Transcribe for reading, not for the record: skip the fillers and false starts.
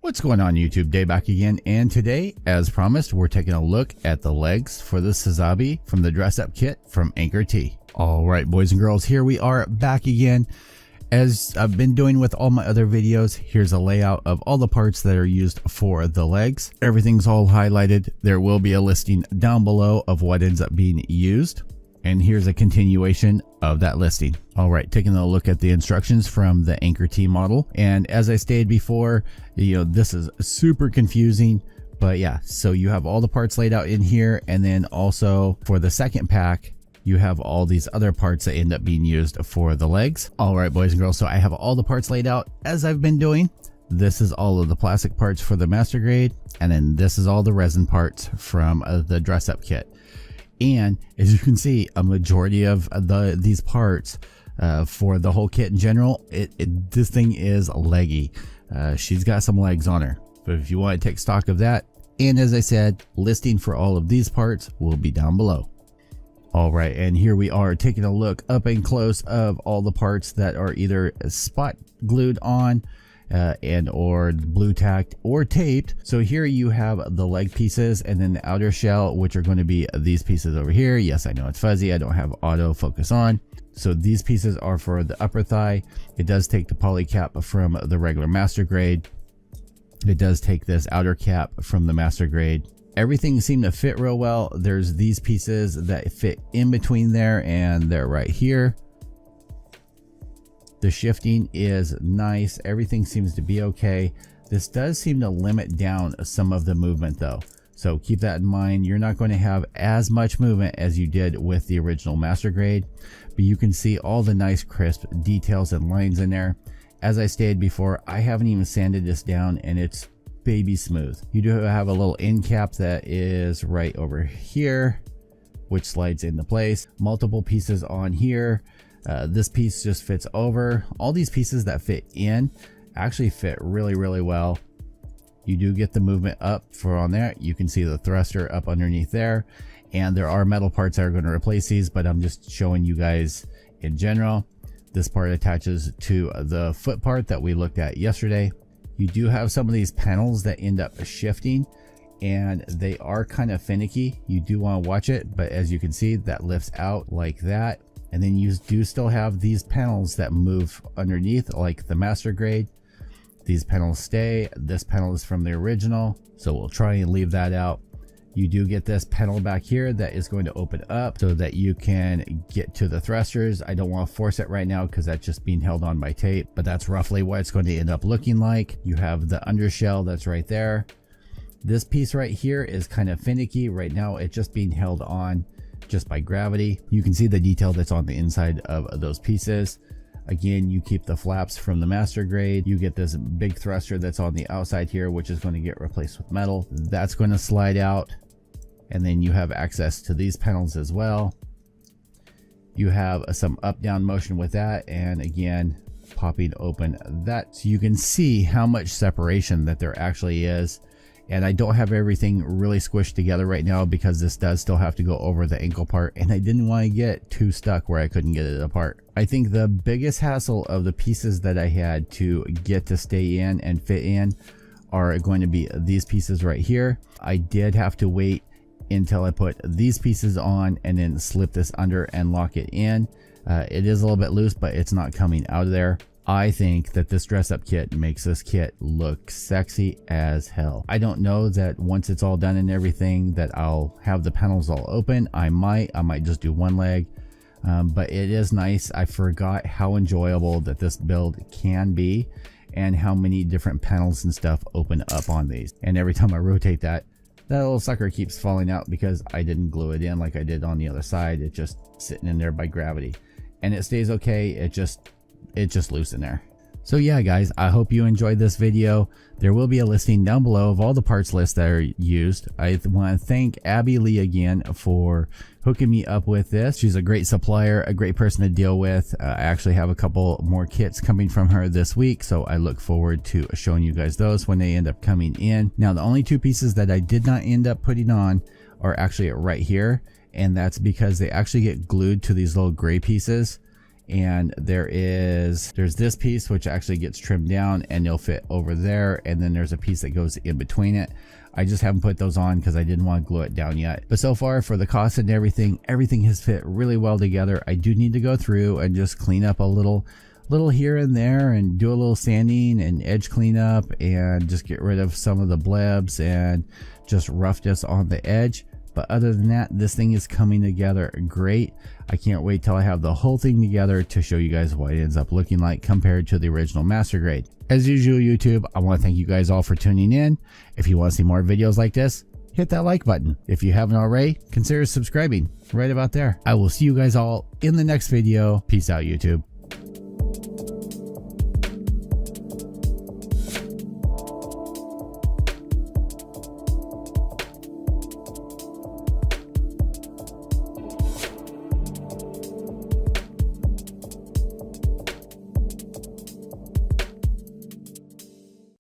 What's going on YouTube? Day back again, and today, as promised, we're taking a look at the legs for the Sazabi from the dress up kit from AnchorT. Alright boys and girls, here we are back again. As I've been doing with all my other videos, here's a layout of all the parts that are used for the legs. Everything's all highlighted. There will be a listing down below of what ends up being used. And here's a continuation of that listing. All right, taking a look at the instructions from the AnchorT model. And as I stated before, this is super confusing, but yeah, so you have all the parts laid out in here. And then also for the second pack, you have all these other parts that end up being used for the legs. All right, boys and girls, so I have all the parts laid out as I've been doing. This is all of the plastic parts for the master grade. And then this is all the resin parts from the dress up kit. And as you can see, a majority of these parts for the whole kit in general, this thing is leggy. She's got some legs on her, but if you want to take stock of that, and as I said, listing for all of these parts will be down below. All right, and here we are taking a look up and close of all the parts that are either spot glued on and or blue tacked or taped. So here you have the leg pieces and then the outer shell, which are going to be these pieces over here. Yes, I know it's fuzzy. I don't have auto focus on. So these pieces are for the upper thigh. It does take the poly cap from the regular master grade. It does take this outer cap from the master grade. Everything seemed to fit real well. There's these pieces that fit in between there, and they're right here. The shifting is nice. Everything seems to be okay. This does seem to limit down some of the movement though. So keep that in mind. You're not going to have as much movement as you did with the original master grade, but you can see all the nice crisp details and lines in there. As I stated before, I haven't even sanded this down and it's baby smooth. You do have a little end cap that is right over here, which slides into place. Multiple pieces on here. This piece just fits over. All these pieces that fit in actually fit really well. You do get the movement up for on there. You can see the thruster up underneath there, and there are metal parts that are going to replace these, but I'm just showing you guys in general. This part attaches to the foot part that we looked at yesterday. You do have some of these panels that end up shifting, and they are kind of finicky. You do want to watch it, but as you can see, that lifts out like that. And then you do still have these panels that move underneath like the master grade. These panels stay. This panel is from the original, so we'll try and leave that out. You do get this panel back here that is going to open up so that you can get to the thrusters. I don't want to force it right now because that's just being held on by tape, but that's roughly what it's going to end up looking like. You have the undershell that's right there. This piece right here is kind of finicky. Right now it's just being held on just by gravity. You can see the detail that's on the inside of those pieces. Again, you keep the flaps from the master grade. You get this big thruster that's on the outside here, which is going to get replaced with metal. That's going to slide out, and then you have access to these panels as well. You have some up down motion with that, and again popping open that, so you can see how much separation that there actually is. And I don't have everything really squished together right now because this does still have to go over the ankle part, and I didn't want to get too stuck where I couldn't get it apart. I think the biggest hassle of the pieces that I had to get to stay in and fit in are going to be these pieces right here. I did have to wait until I put these pieces on and then slip this under and lock it in. It is a little bit loose, but it's not coming out of there. I think that this dress up kit makes this kit look sexy as hell. I don't know that once it's all done and everything that I'll have the panels all open. I might just do one leg, but it is nice. I forgot how enjoyable that this build can be and how many different panels and stuff open up on these. And every time I rotate that little sucker keeps falling out because I didn't glue it in like I did on the other side. It's just sitting in there by gravity, and it stays okay. It's just loose in there. So yeah guys, I hope you enjoyed this video. There will be a listing down below of all the parts lists that are used. I want to thank Abby Lee again for hooking me up with this. She's a great supplier, a great person to deal with. I actually have a couple more kits coming from her this week, so I look forward to showing you guys those when they end up coming in. Now the only two pieces that I did not end up putting on are actually right here, and that's because they actually get glued to these little gray pieces. and there's this piece which actually gets trimmed down and it'll fit over there, and then there's a piece that goes in between it. I just haven't put those on because I didn't want to glue it down yet. But so far, for the cost and everything has fit really well together. I do need to go through and just clean up a little here and there and do a little sanding and edge cleanup and just get rid of some of the blebs and just roughness on the edge. But other than that, this thing is coming together great. I can't wait till I have the whole thing together to show you guys what it ends up looking like compared to the original master grade. As usual, YouTube, I want to thank you guys all for tuning in. If you want to see more videos like this, hit that like button. If you haven't already, consider subscribing right about there. I will see you guys all in the next video. Peace out, YouTube.